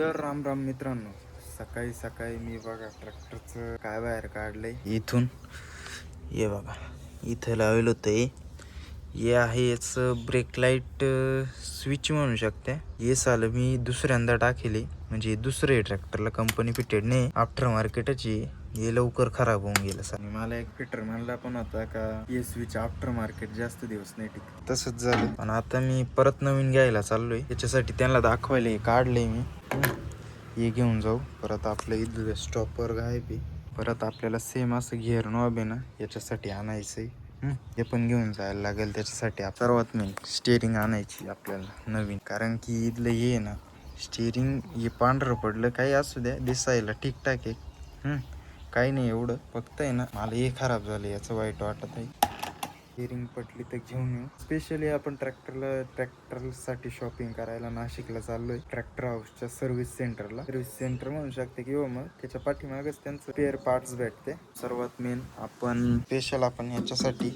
तर राम राम मित्रांनो, सकाळी सकाळी मी बघा ट्रॅक्टरचं काय बाहेर काढलंय इथून. ये बघा इथं लावलं होतं. हे आहे याचं ब्रेक लाईट स्विच म्हणू शकते. हे साल मी दुसऱ्यांदा टाकेले, म्हणजे दुसरे ट्रॅक्टरला कंपनी फिटेड नाही, आफ्टर मार्केटची. हे लवकर खराब होऊन गेलं सर. मला एक फिटर म्हणला पण होता का हे स्विच आफ्टर मार्केट जास्त दिवस नाही टिकत. तसंच झालं. पण आता मी परत नवीन घ्यायला चाललोय. त्याच्यासाठी त्यांना दाखवायला काढले मी. हे घेऊन जाऊ. परत आपलं इथं स्टॉपर गायब. परत आपल्याला सेम असं गिअर नॉब आहे ना, याच्यासाठी आणायचंय. हे पण घेऊन जायला लागेल. त्याच्यासाठी सर्वात मेन स्टेअरिंग आणायची आपल्याला नवीन, कारण की इथलं हे ना स्टेअरिंग हे पांढरं पडलं, काही असू द्या दिसायला ठीकठाक आहे. काही नाही एवढं, फक्त आहे ना मला हे खराब झालं, याचं वाईट वाटत आहे. स्टेअरिंग पटली तर घेऊन येऊ. स्पेशली आपण ट्रॅक्टरसाठी शॉपिंग करायला नाशिकला चाललोय. ट्रॅक्टर हाऊसच्या सर्व्हिस सेंटर म्हणू शकते, किंवा मग त्याच्या पाठीमागच त्यांचं स्पेअर पार्ट्स भेटते. सर्वात मेन आपण याच्यासाठी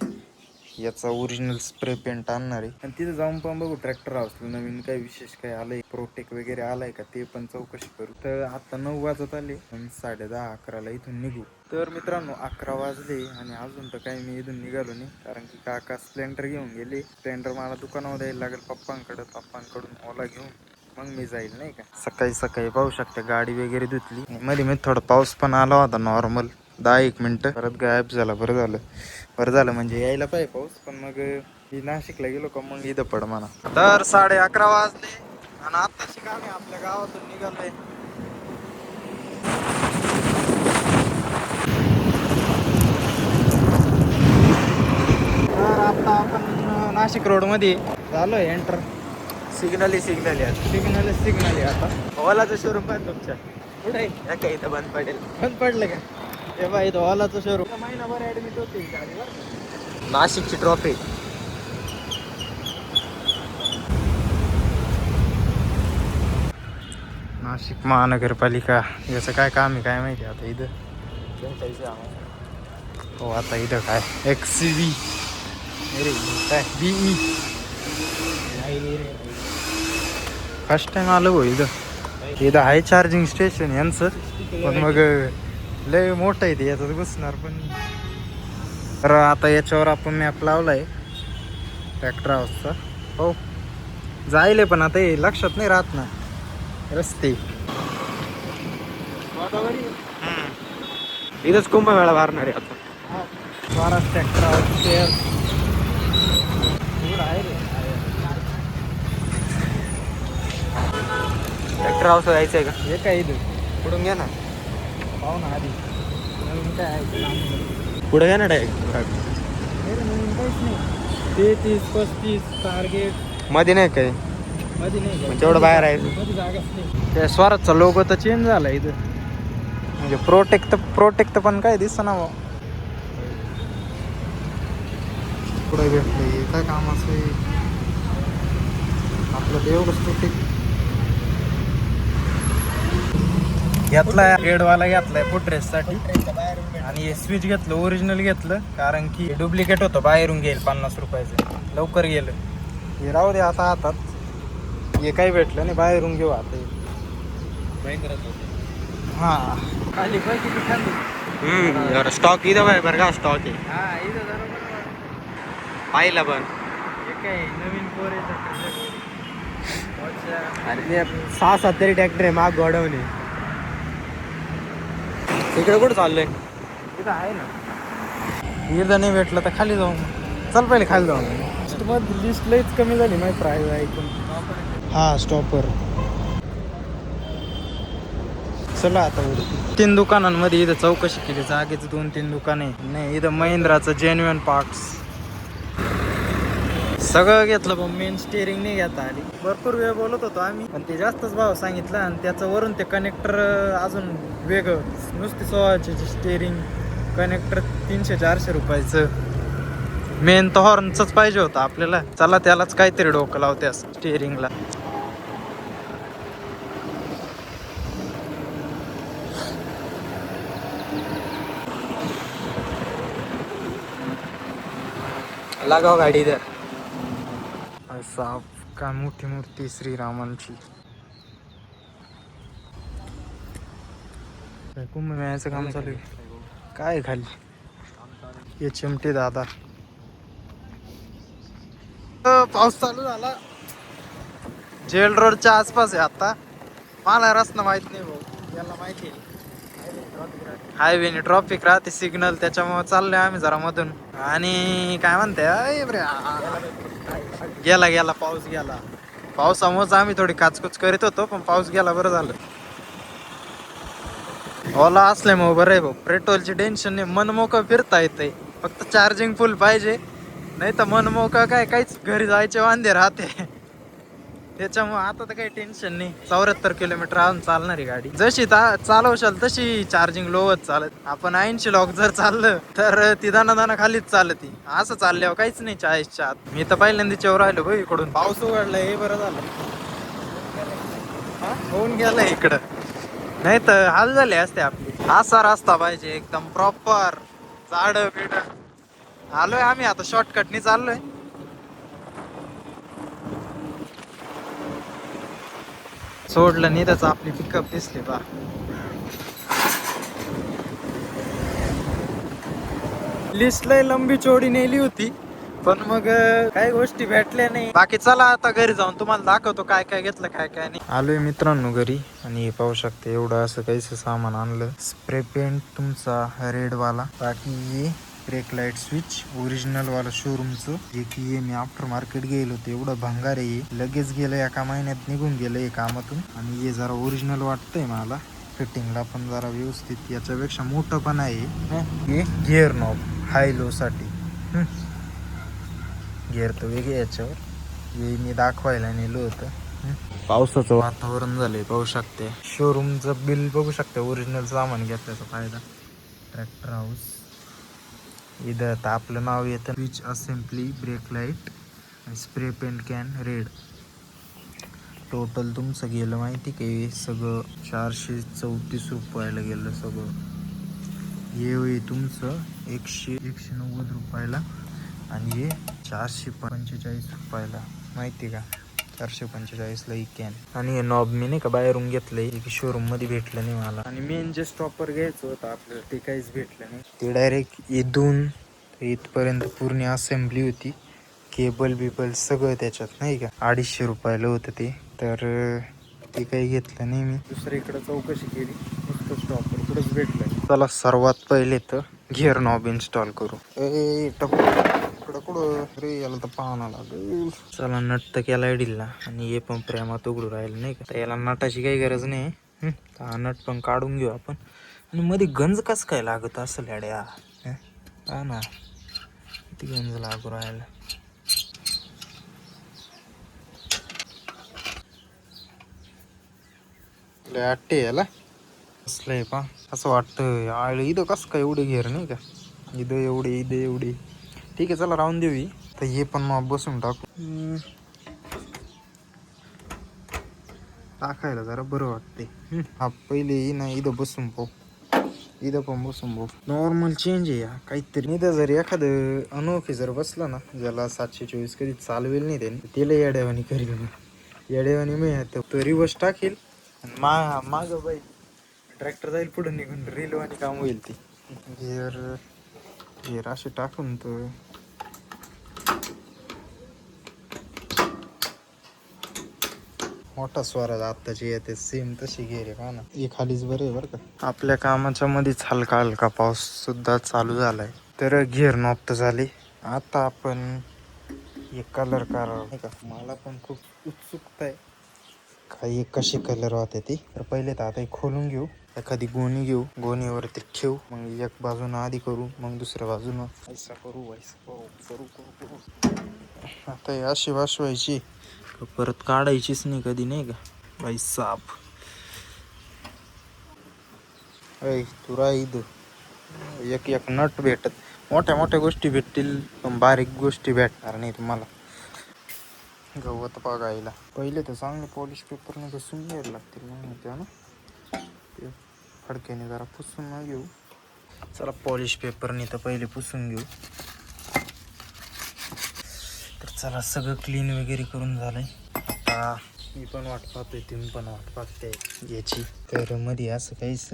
याचा ओरिजिनल स्प्रे पेंट आणणार आहे. आणि तिथे जाऊन पण बघू ट्रॅक्टर हाऊसला नवीन काही विशेष काही आलंय, प्रोटेक वगैरे आलाय का ते पण चौकशी करू. तर आता 9 वाजत आले आणि 10:30-11ला इथून निघू. तर मित्रांनो 11 वाजले आणि अजून तर काही मी इथून निघालो नाही, कारण की काका स्प्लेंडर घेऊन गेले. स्प्लेंडर मला दुकानावर द्यायला लागेल पप्पांकडून ओला घेऊन मग मी जाईल, नाही का. सकाळी सकाळी पाहू शकता गाडी वगैरे धुतली. मध्ये थोडा पाऊस पण आला होता नॉर्मल 10-1 मिनिटं, परत गायब झाला. बरं झालं म्हणजे यायला पाहिजे पाऊस, पण मग मी नाशिकला गेलो का मग इथं पड म्हणा. तर 11:30 वाजले आणि आत्ताशी काम आपल्या गावातून निघालोय. तर आता आपण नाशिक रोड मध्ये झालोय एंटर. सिग्नल आहे आता. ओलाचं शोरूम पण तुमच्या कुठे आहे का? इथं बंद पडलं का? हे बा इथं ओलाचं शोरूम. महिनाभर ऍडमिट होते गाडीवर. नाशिकची ट्रॉफी. नाशिक महानगरपालिका याचं काय काम आहे काय माहिती आता इथं. हो आता इथं काय XCV काय BE फर्स्ट टाइम आलो हो इथं आहे चार्जिंग स्टेशन यांचं, पण मग लय मोठं आहे ते, याच्यात बसणार पण. तर आता याच्यावर आपण मॅप लावलाय ट्रॅक्टर हाऊसचा. हो जायले, पण आता हे लक्षात नाही राहत ना रस्ते. इथंच कुंभमेळा भरणार आहे आता. स्वराज ट्रॅक्टर हाऊस आहे रे. ट्रॅक्टर हाऊस जायचं आहे का? हे काय इथं पुढून घ्या ना, पाहू ना आधी नवीन काय आहे. पुढे घ्या ना डायरेक्ट. नवीन काहीच नाही. 33-35 टार्गेट मध्ये नाही काही, मध्ये नाही म्हणजे एवढं बाहेर आहे. मध्ये जागाच नाही. त्या स्वराजचा लोगो तर चेंज झाला इथं, म्हणजे प्रोटेक्ट पण काय दिसत ना. पुढे भेटलं काय काम असं आपलं ते एवढंच प्रोटेक्ट घेतलाय. रेडवाला घेतलाय फुटरेससाठी, आणि हे स्विच घेतलं ओरिजिनल घेतलं, कारण की डुप्लिकेट होतं बाहेरून घेईल 50 रुपयाचं, लवकर गेलं. हे राहू दे आता हातात. हे काही भेटलं नाही, बाहेरून घेऊ आता. हा खाली खाली स्टॉक इथं आहे बरं का, स्टॉक आहे. हा इथं जरा पाहिला पण हे काय नवीन पोर अरे 6-7 तरी ट्रॅक्टर आहे माग गोडवणे. इकडे कुठं चाललंय? इथं आहे ना. इथं नाही भेटलं तर खाली जाऊ. चल पहिले खाली जाऊ. लिस्ट लईच कमी झाली माझी प्राईस ऐकून. हा स्टॉपर. चला आता 3 दुकानांमध्ये इथं चौकशी केली. जागेच 2-3 दुकाने नाही. इथं महिंद्राचं जेन्युइन पार्ट्स सगळं घेतलं, पण मेन स्टेअरिंग नाही घेता आली. भरपूर वेळ बोलत होतो आम्ही, पण ते जास्तच भाव सांगितलं. आणि त्याचं वरून ते कनेक्टर अजून वेगळं, नुसती 16ची स्टेअरिंग कनेक्टर 300-400 रुपयाचं. मेन तर हॉर्नचंच पाहिजे होतं आपल्याला. चला त्यालाच काहीतरी डोकं लावते स्टेअरिंगला. लागाव गाडी इधर. साफ का मोठी मूर्ती श्रीरामांची. कुंभमेळ्याचं काम चालू आहे. काय खाली हे चिमटे दादा. पाऊस चालू झाला. जेल रोडच्या आसपास आहे आता. मला रस्ता माहित नाही भाऊ, याला माहिती आहे. हायवेने ट्रॉफिक राहते सिग्नल, त्याच्यामुळे चाललोय आम्ही जरा मधून. आणि काय म्हणते गेला गेला पाऊस गेला. पावसामुळेच आम्ही थोडी काचकुच करीत होतो, पण पाऊस गेला बरं झालं. ओला असल्यामुळे बरं आहे भाऊ, पेट्रोलची टेन्शन नाही, मनमोकळं फिरता येतंय. फक्त चार्जिंग फुल पाहिजे, नाही तर मनमोकळं काय काहीच घरी जायचे वांदे राहते. त्याच्यामुळे आता तर काही टेन्शन नाही. 74 किलोमीटर आणून चालणारी गाडी, जशी चालवशाल तशी चार्जिंग लो होत चालत. आपण 80 लॉक जर चाललं तर ती दाना खालीच चालती. असं चालल्यावर काहीच नाही 40च्या आत. मी तर पहिल्यांदा चेवर राहिलो भाऊ इकडून. पाऊस उघडला हे बरं झालं. होऊन गेलं इकडं, नाही तर हाल झाले असते आपले. असा रस्ता पाहिजे एकदम प्रॉपर, झाड बिड. आलोय आम्ही आता शॉर्टकटनी चाललोय. सोडलं नाही त्याच, आपली पिकअप दिसली बा. लिस्ट लय लंबी चोडी नेली होती, पण मग काही गोष्टी भेटल्या नाही. बाकी चला आता घरी जाऊन तुम्हाला दाखवतो काय काय घेतलं काय काय नाही. आलोय मित्रांनो घरी, आणि हे पाहू शकते एवढं असं काहीच सामान आणलं. स्प्रे पेंट तुमचा रेड वाला, बाकी हे ब्रेक लाईट स्विच ओरिजिनल वाला शोरूमचं, जे की हे मी आफ्टर मार्केट गेलो होतो. एवढं भंगार आहे, लगेच गेलं एका महिन्यात निघून गेलं हे कामातून. आणि हे जरा ओरिजिनल वाटतंय मला, फिटिंगला पण जरा व्यवस्थित. याच्यापेक्षा मोठं पण आहे हे गिअर नॉब हाय लो साठी. गिअर तर वेगळे याच्यावर, हे मी दाखवायला नेलं होतं. पावसाचं वातावरण झालंय पाहू शकते. शोरूमचं बिल बघू शकते, ओरिजिनल सामान घेतल्याचा फायदा. ट्रॅक्टर हाऊस इथं आता आपलं नाव येतं. स्विच असेंब्ली, ब्रेक लाईट आणि spray paint can red. Total तुमचं गेलं माहिती का सगळं 434 रुपयाला गेलं सगळं. हे होई तुमचं 190 रुपयाला, आणि हे 445 रुपयाला. माहिती का 445ला ही कॅन. आणि हे नॉब मी नाही का बाहेरून घेतलंय, शोरूम मध्ये भेटलं नाही मला. आणि मेन जे स्टॉपर घ्यायचं होतं आपल्याला ते काहीच भेटलं नाही. ते डायरेक्ट इथून इथपर्यंत पूर्ण असेंब्ली होती, केबल बिबल सगळं त्याच्यात, नाही का. 250 रुपयाला होतं ते. तर ते काही घेतलं नाही मी. दुसरीकडे चौकशी केली, नुसतं स्टॉपर कुठंच भेटलं. चला सर्वात पहिले तर गिअर नॉब इन्स्टॉल करू. अरे याला तर पाहणं लागेल. चला नट तर केला डिलला, आणि हे पण प्रेमात उघडू राहिलं नाही का. याला नटाची काही गरज नाही. हा नट पण काढून घेऊ आपण. आणि मध्ये गंज कस काय लागत असेल अड्या, हा ना, किती गंज लागू राहिला. आट्टे याला असलंय पा, असं वाटतं आळ इथं कसं काय एवढे घेर नाही का. इथं एवढे ठीक आहे, चला राहून देऊ. तर हे पण मग बसून टाकू, टाकायला जरा बरं वाटते. हा पहिले ना इथं बसून पाहू, इथं पण बसून भाऊ. नॉर्मल चेंज आहे या काहीतरी. इथं जर एखादं अनोखी जर बसलं ना, ज्याला 724 कधी चालवेल नाही त्याने, त्याला येड्यावानी करील मी. येड्यावानी मी तो रिवर्स टाकेल, माग बाई ट्रॅक्टर जाईल पुढे निघून, रेलवानी काम होईल ती. गिअर असे टाकून तर मोठा स्वराज आत्ताची येते सेम तशी गिअर आहे ना. हे खालीच बरं आहे बरं का. आपल्या कामाच्या मध्येच हलका हलका पाऊस सुद्धा चालू झालाय. तर गिअर नॉब तर झाली. आता आपण एक कलर करावं नाही का. मला पण खूप उत्सुकता आहे काही कशी कलर होते ती. तर पहिले तर आता खोलून घेऊ, एखादी गोणी घेऊ, गोणीवरती ठेवू, मग एक बाजूनं आधी करू, मग दुसऱ्या बाजूनं ऐसा करू. आता हे अशी वाशवायची, परत काढायचीच नाही कधी, नाही का बाई साप. ऐ तुरा इथं एक नट भेटत, मोठ्या गोष्टी भेटतील पण बारीक गोष्टी भेटणार नाही तुम्हाला. गवत बघायला पहिले तर चांगले पॉलिश पेपरने घसून घ्यायला लागतील मग त्या ना, ते फडक्याने जरा पुसून घेऊ. चला पॉलिश पेपरने तर पहिले पुसून घेऊ. तर चला सगळं क्लीन वगैरे करून झालंय. आता मी पण वाट पाहतोय, तुम्ही पण वाट पाहताय याची. तर मध्ये असं काहीच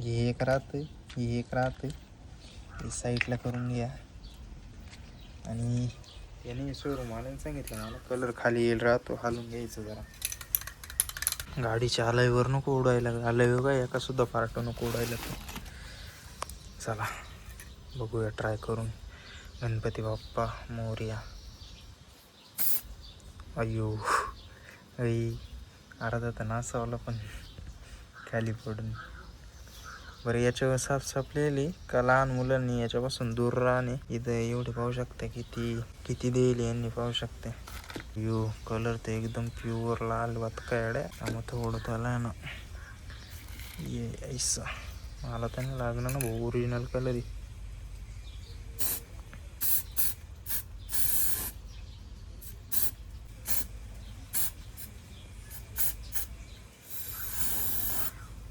हे एक राहतं, हे एक राहतं, हे साईडला करून घ्या. आणि याने शोरूम आल्याने सांगितलं मला कलर खाली येईल राहतो, हालून घ्यायचं जरा. गाडीच्या अलयवर नको उडायला, अलय का एका सुद्धा पार्ट नको उडायला. चला बघूया ट्राय करून. गणपती बाप्पा मोरया. अयो अर्धा तर नासावला पण खाली पडून. बरं याच्यावर साफ लिहिली का लहान मुलांनी याच्यापासून दूर राहणे. इथं एवढे पाहू शकता किती देईल यांनी, पाहू शकते. यो कलर तर एकदम प्युअर लाल वातकाड्या. मग थोडं त्याला ना ये ऐसा मला त्यांना लागणार ना भाऊ, ओरिजिनल कलर आहे.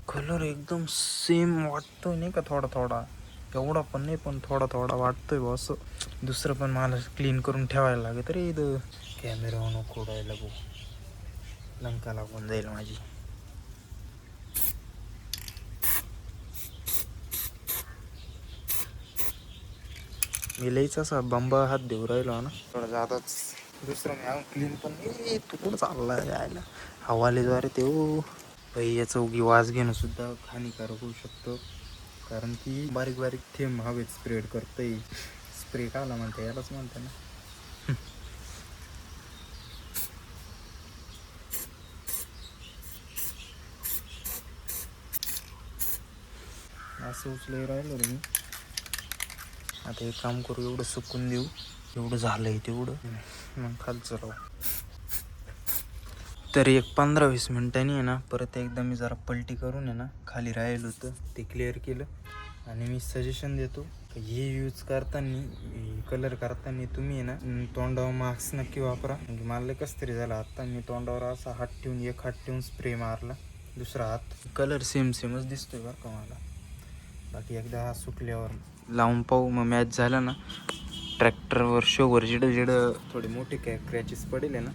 कलर एकदम सेम वाटतोय नाही का, थोडा एवढा पण नाही, पण थोडा वाटतोय बा असं. दुसरं पण मला क्लीन करून ठेवायला लागेल. तरी इथं कॅमेरा नको उडायला भाऊ, लंका लागून जाईल माझी. मी लईच असा बंबा हात देऊ राहिलो ना, थोडा जादाच. दुसरं मी क्लीन पण नाही. तू कुठं चालला यायला हवालेद्वारे ते भाई. याचं उगी वास घेणं सुद्धा हानिकारक होऊ शकतं, कारण की बारीक थेंब हवेत स्प्रेड करतंय. स्प्रे काला म्हणते, यालाच म्हणते ना. असं उचलही राहिलो रे मी. आता एक काम करू, एवढं सुकून देऊ, एवढं झालंय तेवढं, मग खालचं राहू. तरी एक 15-20 मिनिटांनी आहे ना, परत एकदा मी जरा पलटी करून आहे ना, खाली राहिलं होतं ते क्लिअर केलं. आणि मी सजेशन देतो, हे यूज करताना, कलर करताना तुम्ही आहे ना तोंडावर मास्क नक्की वापरा. म्हणजे मला कसं तरी झालं आत्ता, मी तोंडावर असा हात ठेवून, एक हात ठेवून स्प्रे मारला, दुसरा हात कलर सेमच दिसतोय बरं का मला. बाकी एकदा हा सुकल्यावर लावून पाहू, मग मॅच झाला ना ट्रॅक्टरवर शोवर जिडं थोडे मोठे क्रॅचेस पडेल आहे ना,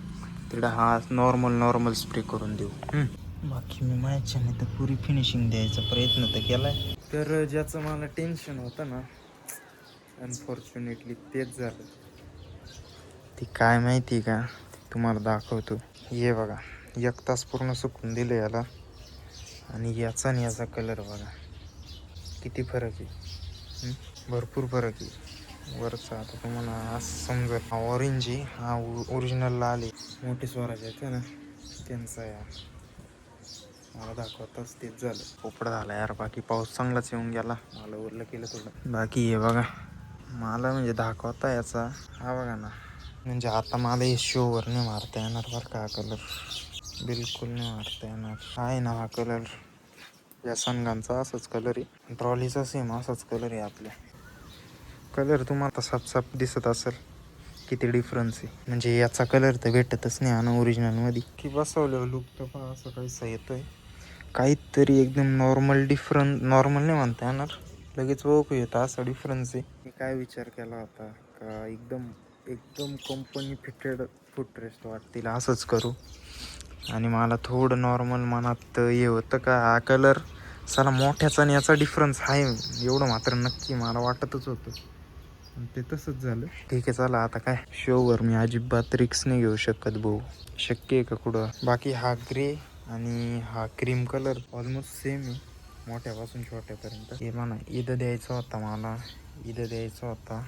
तिकडं हा नॉर्मल स्प्रे करून देऊ. बाकी मी मॅचने तर पुरी फिनिशिंग द्यायचा प्रयत्न तर केलाय. तर ज्याचं मला टेन्शन होतं ना, अनफॉर्च्युनेटली तेच झालं. ती काय माहिती का, तुम्हाला दाखवतो. हे बघा, 1 तास पूर्ण सुकून दिलं याला, आणि याचा आणि याचा कलर बघा किती फरक आहे. भरपूर फरक आहे. वरचा आता तुम्हाला असं समजा, हा ऑरेंज आहे, हा ओरिजिनल लाल आहे. मोठे स्वराज आहेत ना त्यांचा यार, मला दाखवताच तेच झालं. पोपडा झाला यार. बाकी पाऊस चांगलाच येऊन गेला, मला उरलं केलं थोडं. बाकी हे बघा, मला म्हणजे दाखवता याचा हा बघा ना, म्हणजे आता मला हे शोवर नाही मारता येणार बरं का. हा कलर बिलकुल नाही मारता येणार. आहे ना हा कलर, या सनगांचा असाच कलर आहे, ट्रॉलीचा सेम असाच कलर आहे आपल्या. कलर तुम्हाला साफ दिसत असेल किती डिफरन्स आहे. म्हणजे याचा कलर तर भेटतच नाही आणि ओरिजिनलमध्ये. की बसवल्यावर लुक तर पहा असं काहीसा येतोय, काहीतरी एकदम नॉर्मल नाही म्हणता येणार, लगेच ओळखू येतं असा डिफरन्स आहे. मी काय विचार केला होता का एकदम कंपनी फिटेड फुटरेस्ट वाटतील असंच करू. आणि मला थोडं नॉर्मल मनात हे होतं का हा कलर साला मोठ्याचा आणि याचा डिफरन्स आहे एवढं मात्र नक्की मला वाटतच होतं, ते तसंच झालं. ठीक आहे चला, आता काय शोवर मी अजिबात रिक्स नाही घेऊ शकत भाऊ. शक्य आहे का कुठं. बाकी हा ग्रे आणि हा क्रीम कलर ऑलमोस्ट सेम आहे, मोठ्यापासून छोट्यापर्यंत. हे म्हणा इथं द्यायचा होता मला, इथं द्यायचा होता,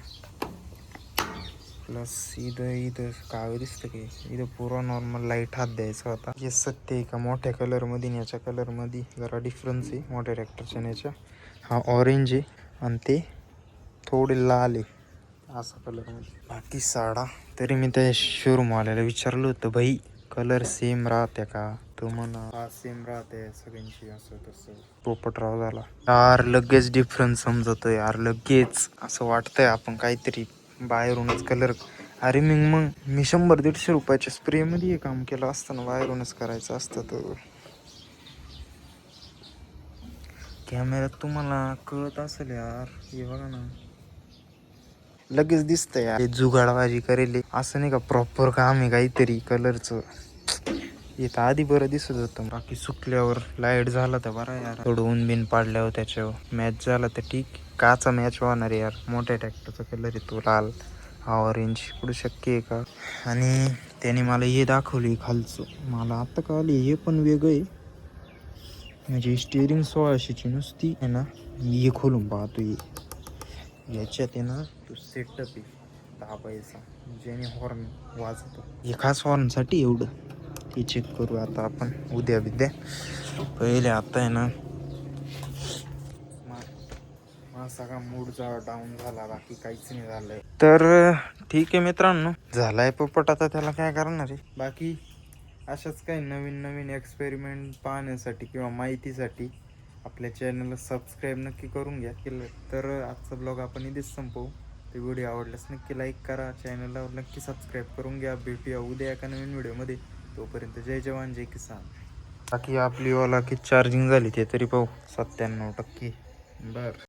प्लस इथं काय दिसतं की इथं पुरा नॉर्मल लाईट हात द्यायचा होता. हे सत्य आहे का मोठ्या कलरमध्ये आणि याच्या कलरमध्ये जरा डिफरन्स आहे मोठ्या ट्रॅक्टरच्या याच्या. हा ऑरेंज आहे आणि ते थोडे लाल आहे असा कलरमध्ये. बाकी साडा तरी मी त्या शोरूमवाल्याला विचारलं होतं, भाई कलर सेम राहते का. तो म्हणा हा सेम राहते सगळ्यांची, असं तसं पोपटराव झाला यार. लगेच डिफरन्स समजतो यार, लगेच असं वाटतंय आपण काहीतरी बाहेरूनच कलर. अरे मग मी 100-150 रुपयाच्या स्प्रेमध्ये हे काम केलं असतं ना, बाहेरूनच करायचं असतं. तर कॅमेऱ्यात तुम्हाला कळत असेल यार, हे बघा ना लगेच दिसतंय यार. हे जुगाडबाजी करेल असं नाही का, प्रॉपर काम आहे काहीतरी कलरचं. इथं आधी बरं दिसत होतं, बाकी सुकल्यावर लाईट झाला तर बरा यार. थोडं ऊन बिन पाडल्यावर त्याच्यावर मॅच झाला तर ठीक. काचा मॅच होणार यार, मोठ्या ट्रॅक्टरचा कलर आहे तो लाल, हा ऑरेंज, कुठं शक्य आहे का. आणि त्याने मला हे दाखवली खालचं, मला आता कळाली हे पण वेगळं आहे. म्हणजे स्टिअरिंग 1600ची नुसती आहे ना, हे खोलून पाहतो याच्यात आहे ना तो सेटअप आहे दाबायचा, ज्याने हॉर्न वाजतो. हे खास हॉर्नसाठी एवढं, ते चेक करू आता आपण उद्या विद्या. पहिले आता आहे ना हा सगळा मूड डाऊन झाला, बाकी काहीच नाही झालंय. तर ठीक आहे मित्रांनो, झालाय पोपट, आता त्याला काय करणार आहे. बाकी अशाच काही नवीन नवीन एक्सपेरिमेंट पाहण्यासाठी किंवा माहितीसाठी आपल्या चॅनलला सबस्क्राईब नक्की करून घ्या. केलं तर आजचा ब्लॉग आपण इथेच संपवू. ते व्हिडिओ आवडल्यास नक्की लाईक करा, चॅनलला नक्की सबस्क्राईब करून घ्या. भेटूया उद्या एका नवीन व्हिडिओमध्ये. तोपर्यंत जय जवान जय किसान. बाकी आपली ओला की चार्जिंग झाली ते तरी पाहू, 97%. बरं.